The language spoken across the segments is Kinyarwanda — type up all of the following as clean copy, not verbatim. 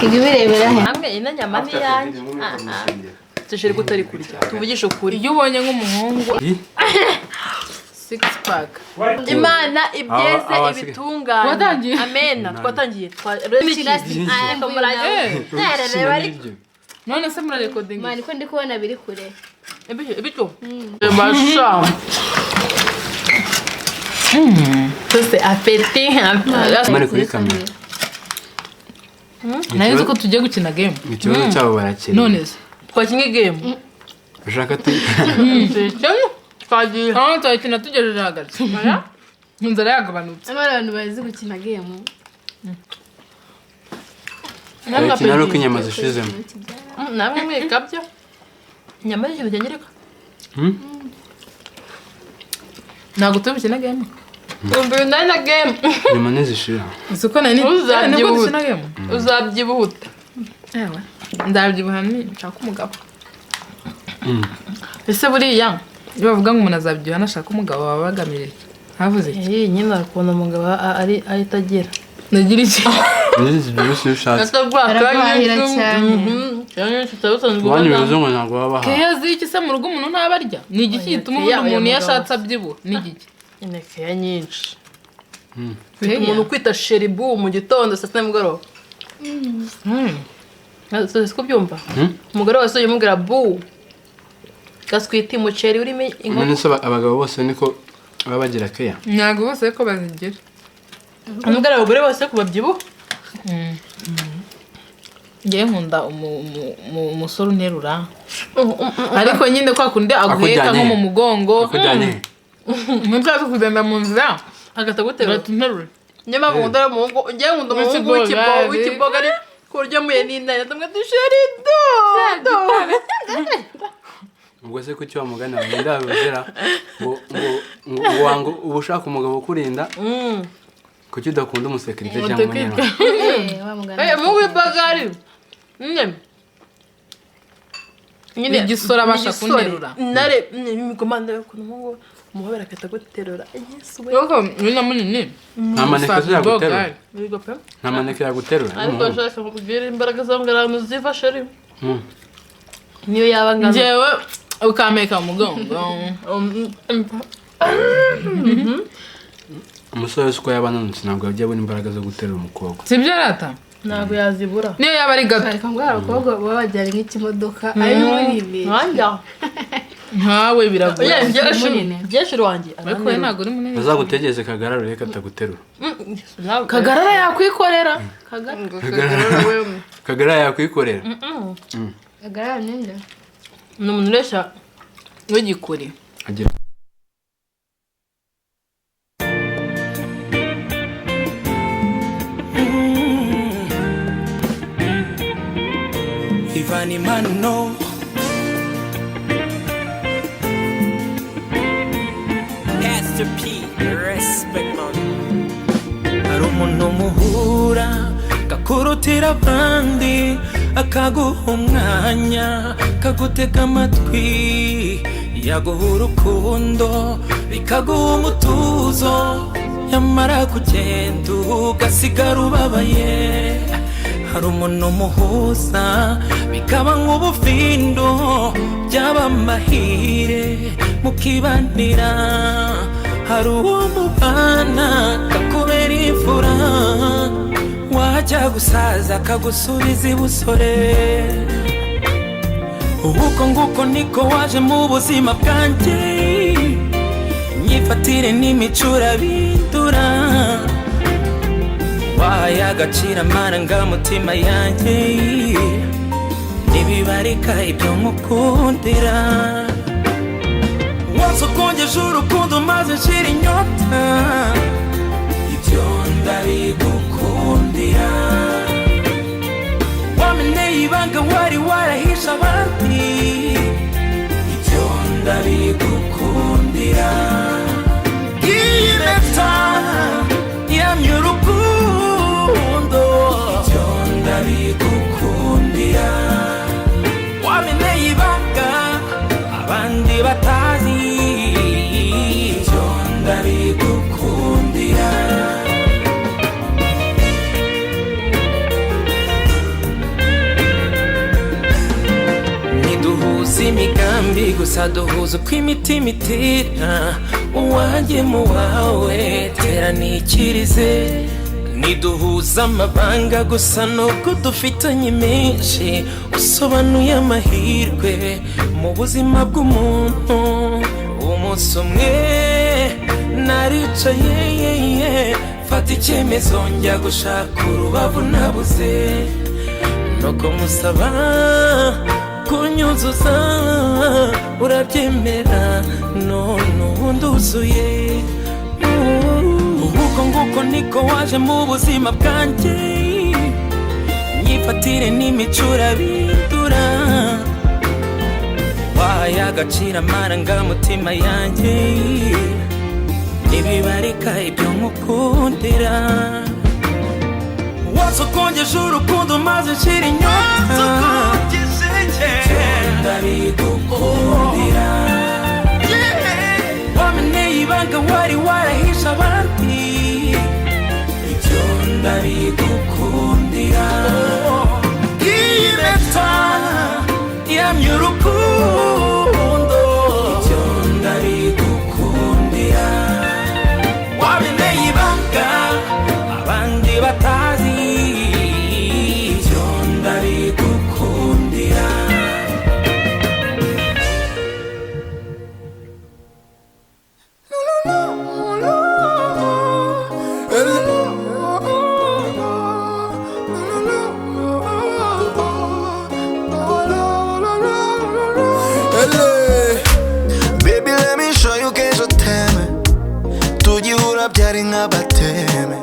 Igibirebera he amwe ina nyama ni yanjye tushiri gutari kurya tuvugisha ukuri iyo ubonye nk'umuhungu 6 pack Imana ibyeze ibitunganye amena twatangiye none se muri recording mani ko ndi kubona biri kure ibicyo masha c'est appétit mari kuri kamera nayo ko tugiye gukina game ikibazo cyabo barakina none se twakinye game ushaka tu twagiye twakina tugejeje hagati inzara yagabanutse abantu bazi gukina game barakina no kinyama zishizemo namwe mwikabya nyama y'ibyo nyereka ntabwo tubikina game umbe nana game nyama nezishira isuko nani uzabyibuhuta uzabyibuhuta ewe ndabyibuha ni nshaka umugabo ese buriya iyo bavuga ngo umuntu azabyibuha nashaka umugabo baba bagamiriye havuze iki nyine akubona umugabo ari itagira nagira iki nezi byose ushatse arabahira cyane wani bivuze ngo ntabwo baba keya ziki se mu rugo umuntu ntabarya ni igiki gituma umuntu iyo ashatse abyibuha ni igiki keya nyinshi umuntu kwita sheribu mu gitondo saa sita nimugoroba siko byumva umugore wese yumubwira bu gaswita umuceri urimo inkoko none se abagabo bose niko baba bagira keya ntabwo bose ko bazigira umugore abagore bose ko babyibuha ngiye nkunda umusore unterura ariko nyine kwa kundi aguheka nko mu mugongo mutatu kugenda mu nzira agatagutera atunterura nyama bundara mu ngo ngiye nkunda umuhungu w'ikiboga ari kurya muye n'indaya ndamwe dusheri do ubwo se ko cyo mugana wenda bizera ngo wango ubushaka umugabo ukurinda kuki udakunda umusekirite cyangwa wa mu wibagari nyine igisora abasha kunterura nare imikomanda yo kuntu umuhobera akataguterura yesu we yoko bina munini nta maneke yaguterura bigo pe nta maneke yaguterura ariko ashaka kubwira imbaraga z'amgarano zifashe ari niyo yaba ngana jewe ukameka umugongo umusore wese uko yaba ananutse ntabwo yagiye abona imbaraga zo guterura umukobwa sibyo rata ntabwo yazibura niyo yaba ari gato ariko ngo abakobwa baba bajyanye nk'ikimodoka ari munini nkanja nkawe biragoye byeshuri wanjye ariko we ntabwo uri munini azagutegereze kagarara reka ataguterura kagarara yakwikorera kagarara yakwikorera agarara ninde ni umuntu uresha w'igikuri agira Ivani Mano Pastor P respect man Arumuntu muhura gakurutira abandi akaguha umwanya kagutega amatwi yaguha urukundo bikaguha umutuzo yamara kugenda ugasigara ubabaye hari umuntu muhuza bikaba nk'ubufindo byaba amahire mukibanira hari uwo mubana kakubera imfura wajya gusaza kagusubiza ibusore uko nguko niko waje mu buzima bwanjye nyifatire n'imicura bindura wahaye agaciro amarangamutima yanjye ntibibarika ibyo nkukundira wose ukongeje urukundo maze nshira inyota ibyo ndabigukundira wameneye ibanga wari warahisha abandi ibyo ndabigukundira iyi leta yamye urukundo ibyo ndabigukundira wameneye ibanga abandi batazi ibyo ndabigukundira gusa duhuza uko imitima itira uwanjye mu wawe tera nikirize niduhuza amabanga gusa nubwo dufitanye menshi usobanuye amahirwe mu buzima bw'umuntu umunsi umwe naricaye fata icyemezo njya gushaka urubavu nabuze nuko musaba kunyuzuza urabyemera none ubu nduzuye nguko niko waje mu buzima bwanjye nyifatire n'imicura bindura wahaye agaciro amarangamutima yanjye ntibibarika ibyo nkukundira wasokongeje urukundo maze nshira inyota ndabigukundira wameneye ibanga wari warahishe abandi ibyo ndabigukundira iyi leta yamye urukundo ibyo ndabigukundira wameneye ibanga abandi batazi ibyo ndabigukundira Baby, let me show you que je t'aime. Tugihura byari nk'abateme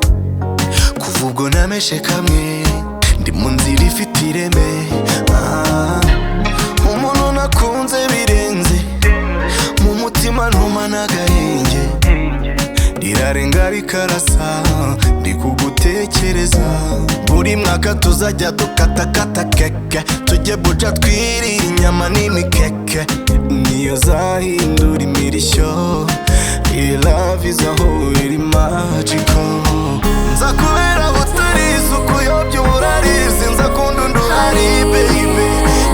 kuva ubwo nameshe kamwe ndi mu nzira ifite ireme umuntu nakunze birenze mu mutima ntuma n'agahenge rirarenga rikarasa ndi kugutekereza buri mwaka tuzajya dukatakata keke tujye buja twirira inyama n'imikeke niyo zahindura imirishyo iyi love is a whole magical nza kubera butari isuku yobya uburarizi nza kundundurari baby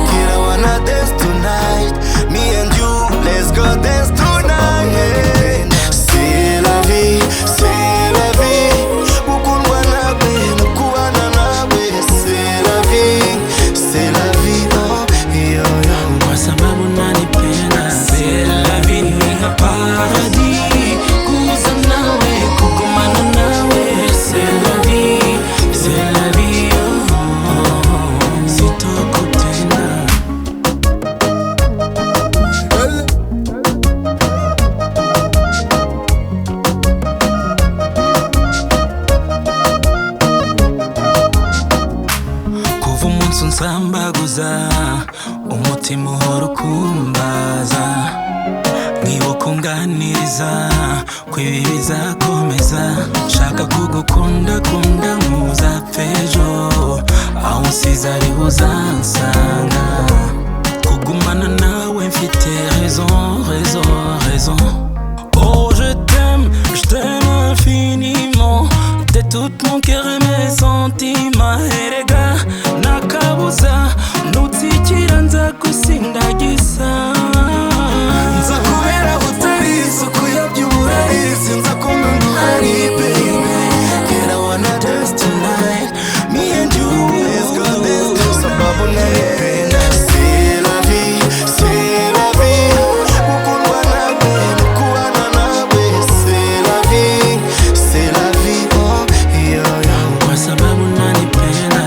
kira wanna dance tonight me and you let's go dance tonight c'est la vie gukundwa nawe no kubana nawe c'est la vie oh yo yo kwa sababu nanipenda c'est la vie ni paradis kuza nawe kukumana nawe c'est la vie oh sitokutenda kuva umunsi unsambaguza umutima uhora ukumbaza nkibuka unganiriza ko ibi bizakomeza shaka kugukunda kunda nk'uzapfa ejo aho unsize ariho uzansanga kugumana nawe mfite raison oh je t'aime infiniment de tout mon cœur et mes sentiments erega nakabuza nutsikira nza gusindagiza nza kubera butari isuku yobya uburarizi nza kundundurari baby kira wanna dance tonight me and you let's go dance sababu nanipenda c'est la vie gukundwa nawe no kubana nawe c'est la vie oh yo yo kwa sababu nanipenda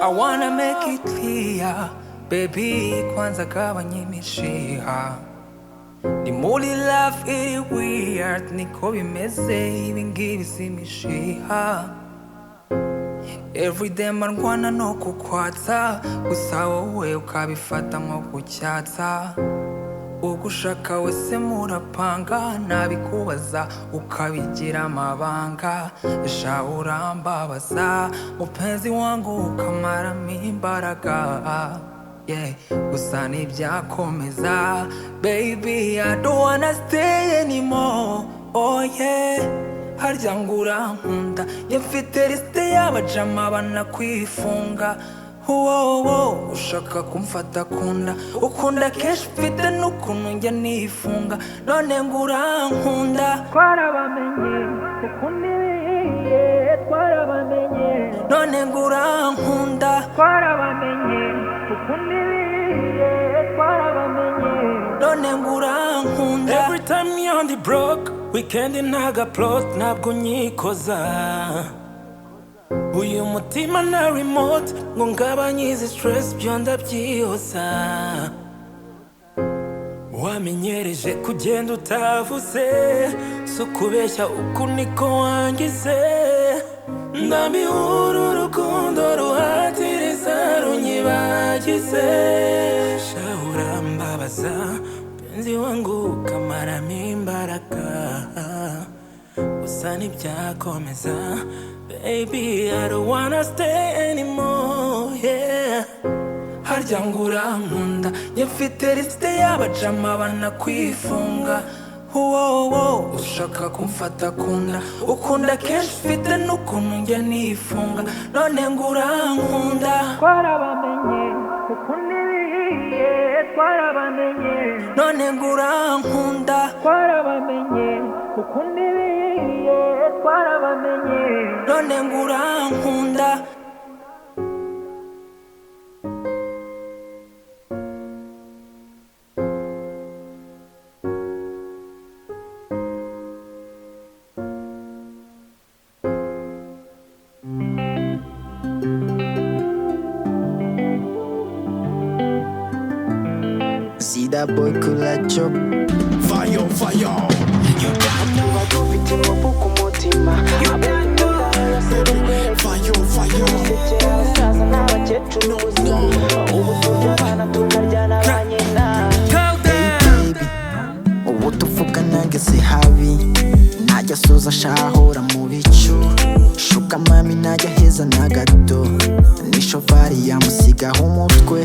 I wanna make it clear, baby, kwanza gabanya imishiha. Ni muri love iri weird, niko bimeze ibi ngibi si imishiha. Everyday marwana no kukwatsa, gusa wowe ukabifata nko kucyatsa. Ugushaka wese murapanga, nabikubaza ukabigira amabanga. Esha urambabaza, mupenzi wangu ukamaramo imbaraga. Yeah, gusa ntibyakomeza. Baby, I don't wanna stay anymore. Oh yeah, harya ngo urankunda, njye mfite liste y'abajama banakwifunga. Wowo, ushaka kumfata kunda, ukunda kenshi mfite n'ukuntu njya nifunga. None ngo urankunda, twarabamenye ukunda ibihiye, twarabamenye. None ngo urankunda, twarabamenye ukunda ibihiye, twarabamenye. None ngo urankunda. Every time you're on the broke weekend ntaga plot ntabwo nyikoza. Uyu mutima na remote ngo ngabanyize stress byo ndabyihoza. Wamenyereje kugenda utavuze, so kubeshya uku niko wangize. Ndabihura urukundo ruhatiriza runyibagize. Sha urambabaza, penzi wangu ukamaramo imbaraga. Gusa ntibyakomeza. Baby, I don't wanna stay anymore, yeah. Harya ngo urankunda, njye mfite liste y'abajama banakwifunga. Wowo, ushaka kumfata kunda, ukunda kenshi mfite n'ukuntu njya nifunga. None ngo urankunda, twarabamenye ukunda ibihiye, twarabamenye. None ngo urankunda, twarabamenye ukunda ibihiye, twarabamenye. None ngo urankunda. See that boy Kulacho. Fire, fire. Ubu tuvugana ngeze habi, najya soza shahora mu bicu. Shuka mami najya heza na gato, nishovari yamusigaho umutwe.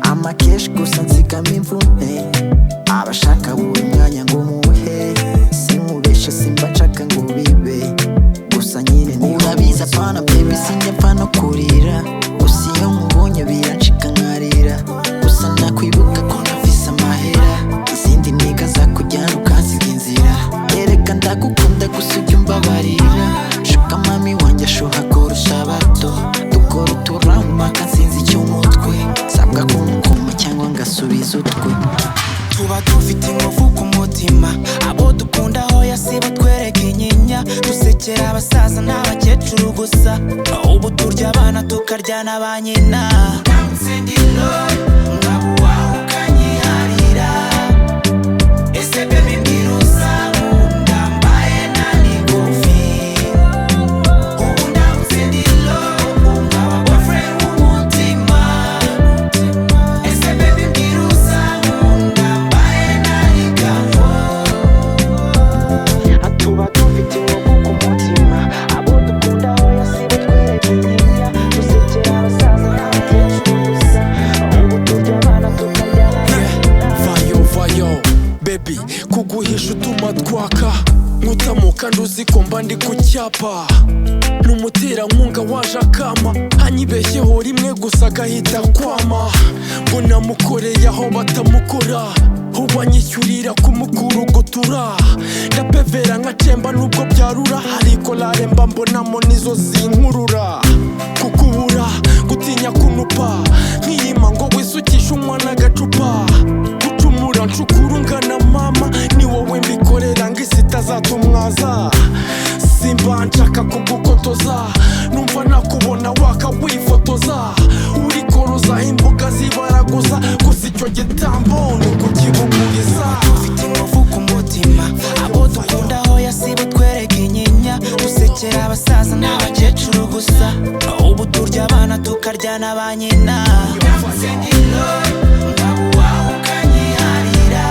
Amakeshi gusa nsigamo imvune, abashaka buri mwanya ngo muhe. Sinkubeshe simba nshaka ngo bibe, gusa nyine ni urabizi apana baby sinjya mpfa no kurira. Gusa iyo nkubonye biranshika nkarira, gusa nakwibuka ko nafise amahera. Izindi niga zakujyana ukansiga inzira. Ereka ndagukunda gusa ujya umbabarira. Shuka mami wanjye ashuha kurusha abato, dukora uturamba kansinzi icy'umutwe. Sabwa kumukoma cyangwa ngasubiza utwe. Tuba dufite inkovu ku mutima, abo dukunda aho yasiba twereka inyinya. Dusekera abasaza n'abakecuru gusa, ubu turya abana tukaryana ba nyina. Ndamutse ndi low, nkaba wawe ukanyiharira. Ese baby mbwira uzankunda mbaye nani gufi. Ubu ndamutse ndi low, nkaba boyfriend w'umutima. Ese baby mbwira uzankunda mbaye nani gaho. Tuba dufite inkovu ku mutima, abo dukunda aho yasiba twereka inyinya. Dusekera abasaza n'abakecuru gusa, ubu turya abana tukaryana ba nyina. Fire, fire. Baby, kuguhisha utuma twaka, nkutamuka nduzi ko mba ndi ku cyapa. N'umuterankunga waje akama, anyibeshyeho rimwe gusa agahita kwama. Ngo namukoreye aho batamukora, ubanyishyurira kumukurugutura. Ndapevera nkacemba nubwo byarura, ariko laremba mbonamo nizo zinkurura. Kukubura, gutinya kunupa, nkiyima ngo wisukishe umwana agacupa. Gucumura nshukuru ngana mama, ni wowe mbikorera ngo isi itazatumwaza. Simba nshaka kugukotoza, numva nakubona waka wifotoza. kera abasaza n'abakecuru gusa, ubu turya abana tukarya na ba nyina. Ngabo wawe ukanyiharira,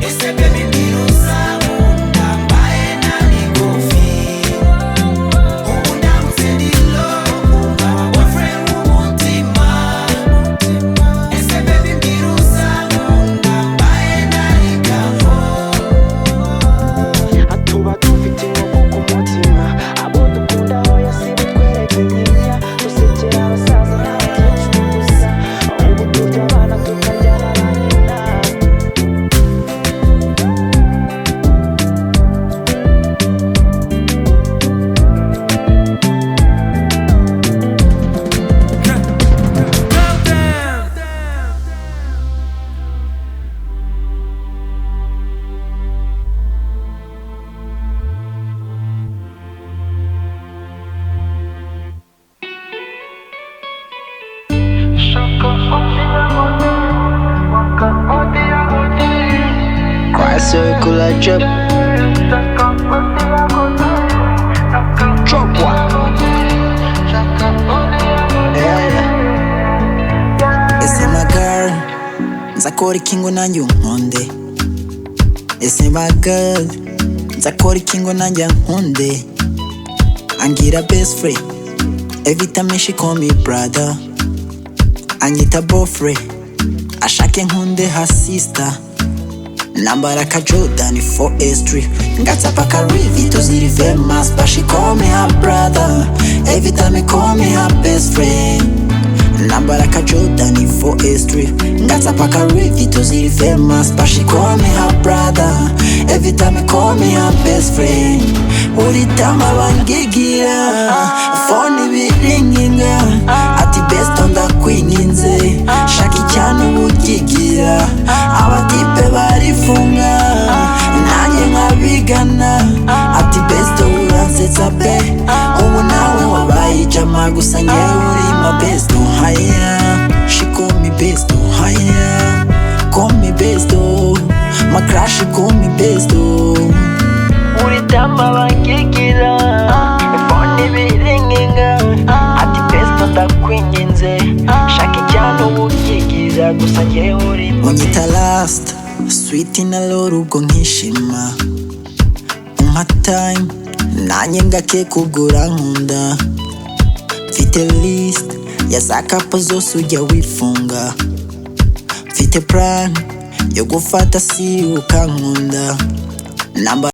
ese baby mbirusa nkunda mbaye nani kofi. Ubu ndamutse ndi low, ngaba boyfriend w'umutima. Ese baby mbirusa nkunda mbaye nani kavo. Atuba dufite inkovu ku mutima, abo dukunda hoya sibitwereke nyinya. Dusekera abasaza n'abakecuru gusa, ubu turya abana tukarya na ba nyina. Quite circular drip. Drop one. Yeah. Ese my girl, nzakora ikingo nanjye unkunde. Ese my girl, nzakora ikingo nanjye unkunde. Angira best friend, every time she call me brother. Anyita boyfriend, ashake nkunde her sister. Nambara ka Jordan 4S3, ngatsa paka rivi tuziri famous, but she call me her brother. Every time he call me her best friend. Nambara ka Jordan 4S3, ngatsa paka rivi tuziri famous, but she call me her brother. Every time he call me her best friend. Uri tama bangigira, phone biringinga, ati best on the kwinginze, shaki cyane ubugigira, abatipe barifunga, nanjye nkabigana, ati best uransetsa pe, ubu nawe wabaye jama gusa njye uri my best higher. She call me best higher, call me best my crush call me best. Uri tama bangigira, phone biringinga, ati best ndakwinginze, shaki cyane ubugigira gusa njye uri my best. Unyita last sweet na loro ubwo nkishima, umpa time nanjye ngake kugura nkunda. Mfite list ya za kapo zose ujya wifunga, mfite plan yo gufata si ukankunda. Namba